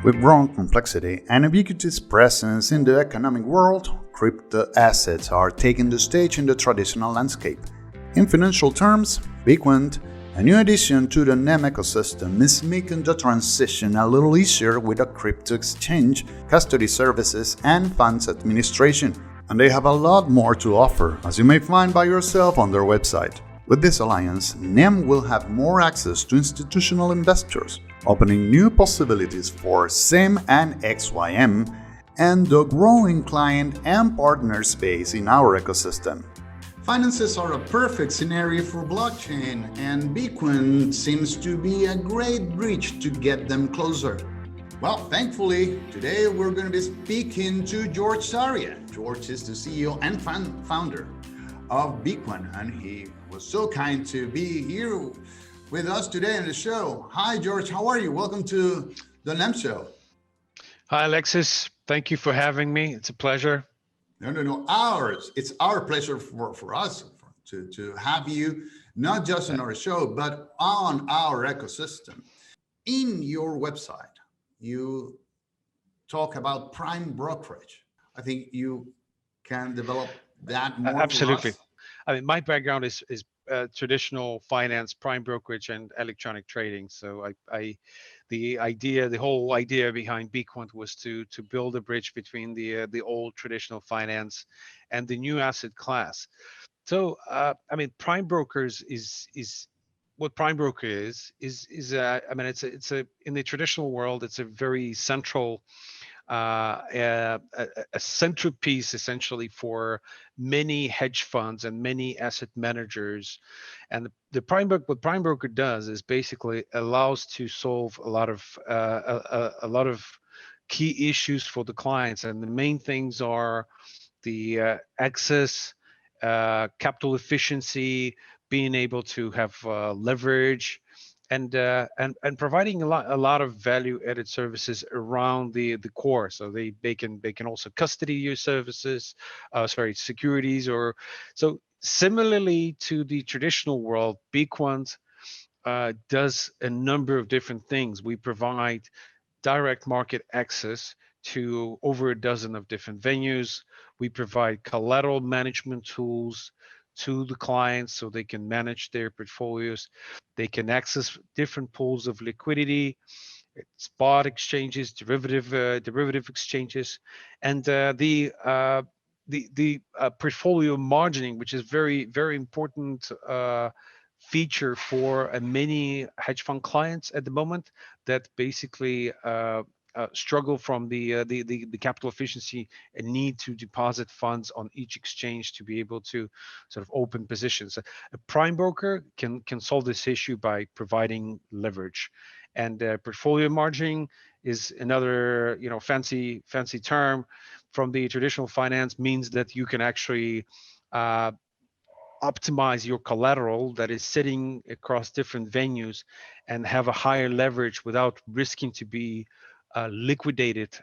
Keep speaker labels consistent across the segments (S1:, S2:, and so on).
S1: With growing complexity and ubiquitous presence in the economic world, crypto assets are taking the stage in the traditional landscape. In financial terms, Bequant, a new addition to the NEM ecosystem, is making the transition a little easier with a crypto exchange, custody services, and funds administration. And they have a lot more to offer, as you may find by yourself on their website. With this alliance, NEM will have more access to institutional investors, opening new possibilities for XEM and XYM, and the growing client and partner space in our ecosystem. Finances are a perfect scenario for blockchain, and Bequant seems to be a great bridge to get them closer. Well, thankfully, today we're going to be speaking to George Zarya. George is the CEO and founder of Bequant, and he was so kind to be here with us today on the show. Hi, George. How are you? Welcome to the NEM Show.
S2: Hi, Alexis. Thank you for having me. It's a pleasure.
S1: No. It's our pleasure for us to have you, not just on our show, but on our ecosystem. In your website, you talk about prime brokerage. I think you can develop that more.
S2: Absolutely.
S1: For us.
S2: I mean, my background is traditional finance, prime brokerage, and electronic trading. So the whole idea behind Bequant was to build a bridge between the old traditional finance and the new asset class. So I mean, prime brokers is what prime broker is I mean, it's a in the traditional world, it's a very central a centerpiece essentially for many hedge funds and many asset managers. And what prime broker does is basically allows to solve a lot of key issues for the clients, and the main things are the access, capital efficiency, being able to have leverage, and providing a lot of value-added services around the core. So they can also custody your services, securities, or so. Similarly to the traditional world, Bequant does a number of different things. We provide direct market access to over a dozen of different venues. We provide collateral management tools to the clients so they can manage their portfolios. They can access different pools of liquidity, spot exchanges, derivative exchanges, and the portfolio margining, which is very important feature for many hedge fund clients at the moment that basically struggle from the capital efficiency and need to deposit funds on each exchange to be able to sort of open positions. A prime broker can solve this issue by providing leverage, and portfolio margining is another fancy term from the traditional finance, means that you can actually optimize your collateral that is sitting across different venues and have a higher leverage without risking to be liquidated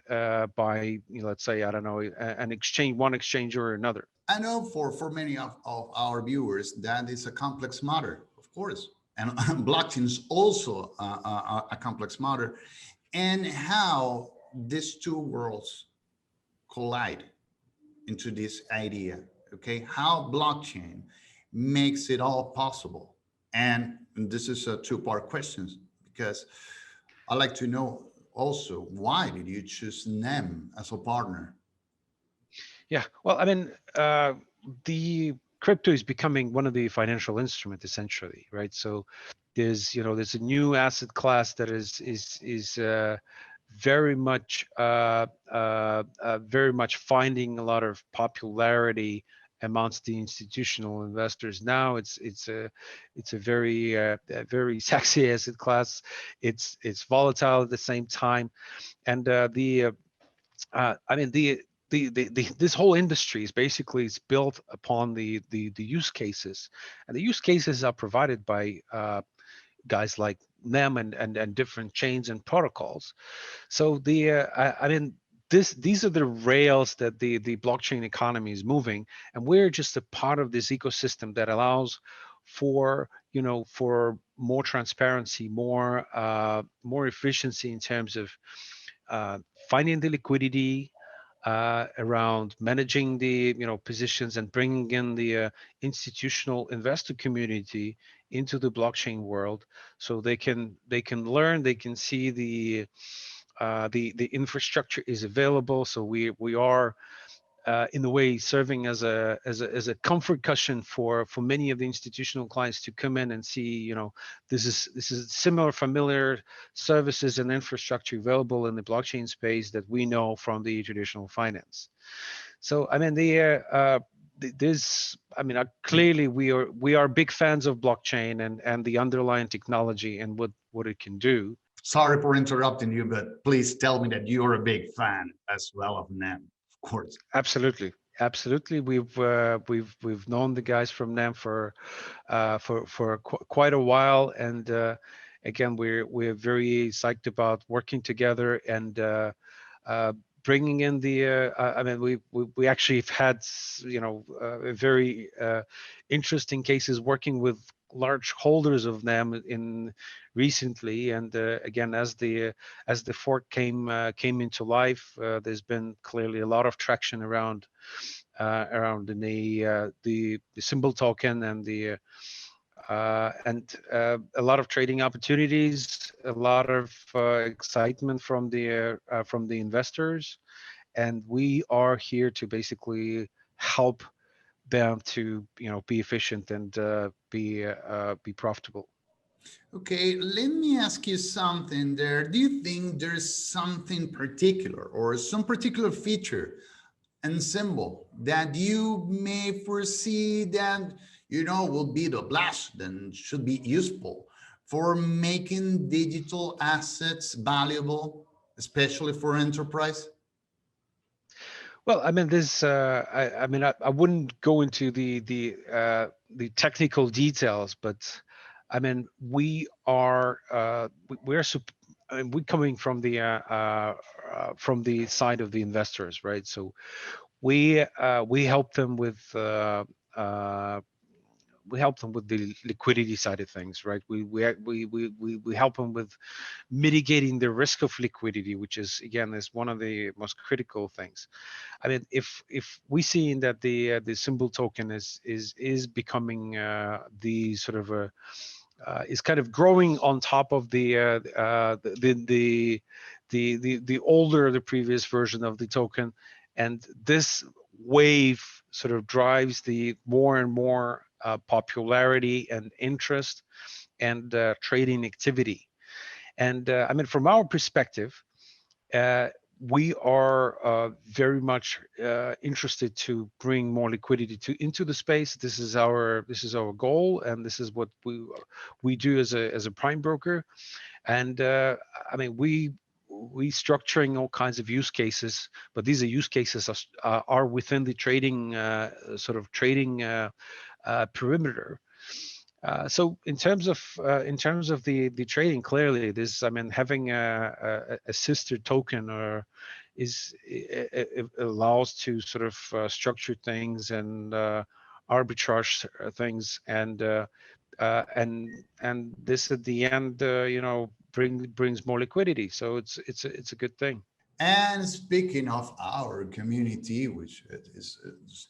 S2: by, let's say, I don't know, one exchange or another.
S1: I know for many of our viewers that is a complex matter, of course, and blockchain is also a complex matter, and how these two worlds collide into this idea. Okay, how blockchain makes it all possible. And this is a two-part question, because I'd like to know also, why did you choose NEM as a partner?
S2: Yeah, well, I mean, the crypto is becoming one of the financial instruments essentially, right? So there's a new asset class that is very much finding a lot of popularity amongst the institutional investors now. It's a very sexy asset class. It's volatile at the same time, and I mean this whole industry is basically built upon the use cases, and the use cases are provided by guys like NEM and different chains and protocols. So I mean, these are the rails that the blockchain economy is moving, and we're just a part of this ecosystem that allows for more transparency, more efficiency in terms of finding the liquidity, around managing the positions and bringing in the institutional investor community into the blockchain world, so they can learn, they can see the infrastructure is available. So we are in a way serving as a comfort cushion for many of the institutional clients to come in and see, this is similar familiar services and infrastructure available in the blockchain space that we know from the traditional finance. So I mean this I mean clearly we are big fans of blockchain and the underlying technology and what it can do.
S1: Sorry for interrupting you, but please tell me that you're a big fan as well of NEM, of course.
S2: Absolutely, absolutely. We've known the guys from NEM for quite a while, and again, we're very psyched about working together and uh, bringing in the. I mean, we actually have had very interesting cases working with large holders of NEM in recently, and again, as the fork came into life, there's been clearly a lot of traction around the symbol token and a lot of trading opportunities, a lot of excitement from the investors, and we are here to basically help them to be efficient and be profitable.
S1: Okay, let me ask you something there. Do you think there's something particular or some particular feature and symbol that you may foresee that, will be the blast and should be useful for making digital assets valuable, especially for enterprise?
S2: Well, I mean, I mean, I wouldn't go into the technical details, but I mean, I mean, we're coming from the side of the investors, right? So we help them uh, with the liquidity side of things, right? We help them with mitigating the risk of liquidity, which is one of the most critical things. I mean, if we see that the symbol token is becoming the sort of a is kind of growing on top of the older, the previous version of the token, and this wave sort of drives the more and more popularity and interest and trading activity. And I mean, from our perspective, uh, we are very much interested to bring more liquidity into the space. This is our goal, and this is what we do as a prime broker. And I mean, we structuring all kinds of use cases, but these are use cases are within the trading trading perimeter. So in terms of the trading, clearly this, I mean, having a sister token or it allows to sort of structure things and arbitrage things, and this at the end brings more liquidity. So it's a good thing.
S1: And speaking of our community, which is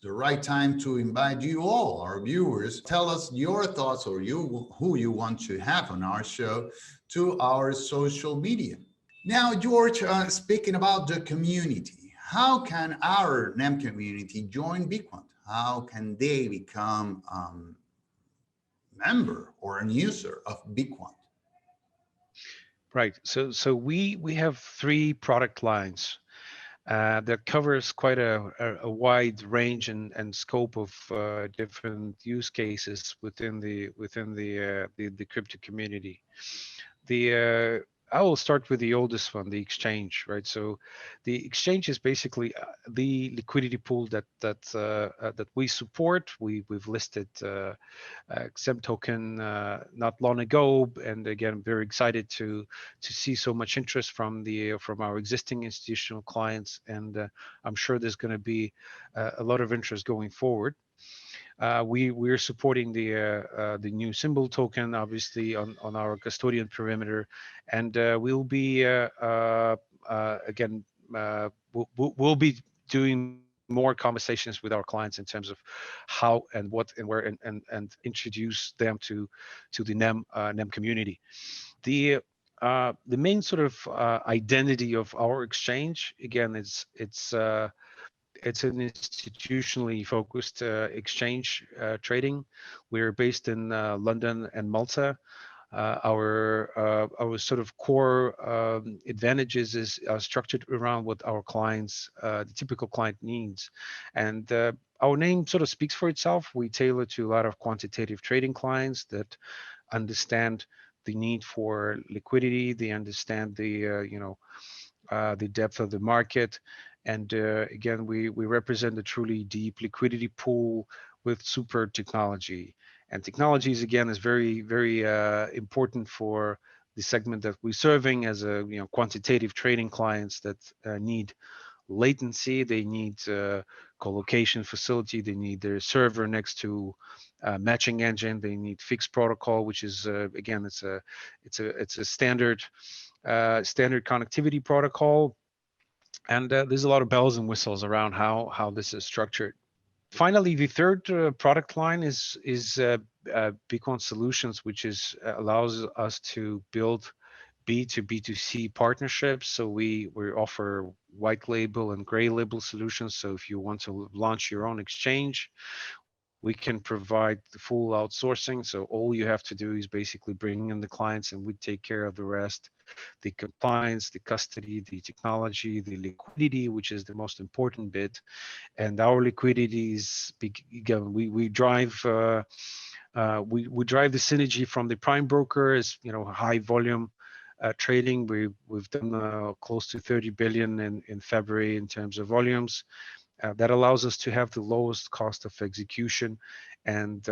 S1: the right time to invite you all, our viewers, tell us your thoughts or who you want to have on our show to our social media. Now, George, speaking about the community, how can our NEM community join Bequant? How can they become member or a user of Bequant?
S2: Right. So we have three product lines that covers quite a wide range and scope of different use cases within the crypto community. The I will start with the oldest one, the exchange, right? So the exchange is basically the liquidity pool that we support. We've listed XEM token not long ago, and again, very excited to see so much interest from our existing institutional clients, and I'm sure there's going to be a lot of interest going forward. We're supporting the new symbol token, obviously on our custodian perimeter, and we'll be again, we'll be doing more conversations with our clients in terms of how and what and where and introduce them to the NEM community. The main sort of identity of our exchange, again, it's an institutionally focused exchange trading. We're based in London and Malta. Our sort of core advantages is structured around what our clients, the typical client needs, and our name sort of speaks for itself. We tailor to a lot of quantitative trading clients that understand the need for liquidity. They understand the depth of the market, and again, we represent a truly deep liquidity pool with super technology. And technologies, again, is very, very important for the segment that we're serving as a quantitative trading clients that need latency, they need co-location facility, they need their server next to matching engine, they need fixed protocol, which is again, it's a standard connectivity protocol, and there's a lot of bells and whistles around how this is structured. Finally, the third product line is Bequant Solutions, which allows us to build B2B2C partnerships. So we offer white label and gray label solutions. So if you want to launch your own exchange, we can provide the full outsourcing. So all you have to do is basically bring in the clients, and we take care of the rest: the compliance, the custody, the technology, the liquidity, which is the most important bit. And our liquidity is again, we drive we drive the synergy from the prime broker, as high volume trading. We've done close to 30 billion in February in terms of volumes. That allows us to have the lowest cost of execution, and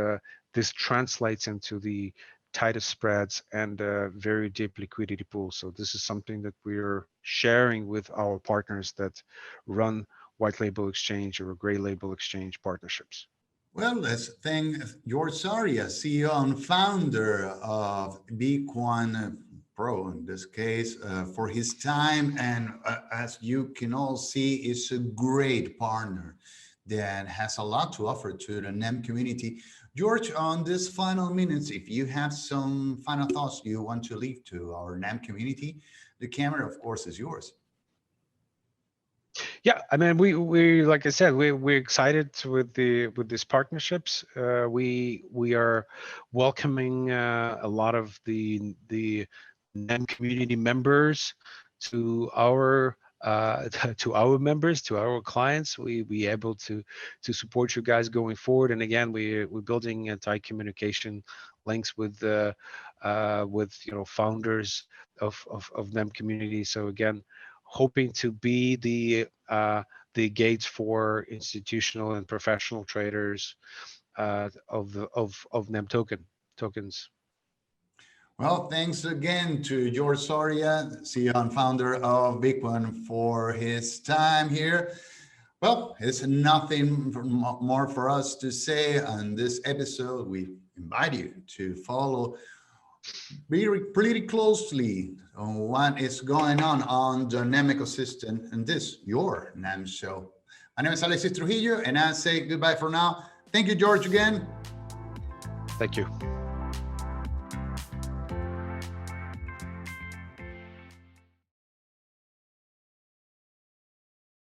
S2: this translates into the tightest spreads and very deep liquidity pool. So this is something that we're sharing with our partners that run white label exchange or gray label exchange partnerships.
S1: Well, let's thank George Zarya, CEO and founder of Bequant Pro, in this case, for his time. And as you can all see, it's a great partner that has a lot to offer to the NEM community. George, on this final minutes, if you have some final thoughts you want to leave to our NEM community, the camera, of course, is yours.
S2: Yeah, I mean, we like I said, we're excited with these partnerships. We are welcoming a lot of the NEM community members to our members, to our clients. We be able to support you guys going forward. And again, we're building tight communication links with founders of NEM community. So again, hoping to be the gates for institutional and professional traders of NEM tokens.
S1: Well, thanks again to George Zarya, CEO and founder of Bequant, for his time here. Well, it's nothing more for us to say on this episode. We invite you to follow pretty closely on what is going on the NEM ecosystem and this, your NEM show. My name is Alexis Trujillo, and I say goodbye for now. Thank you, George, again.
S2: Thank you.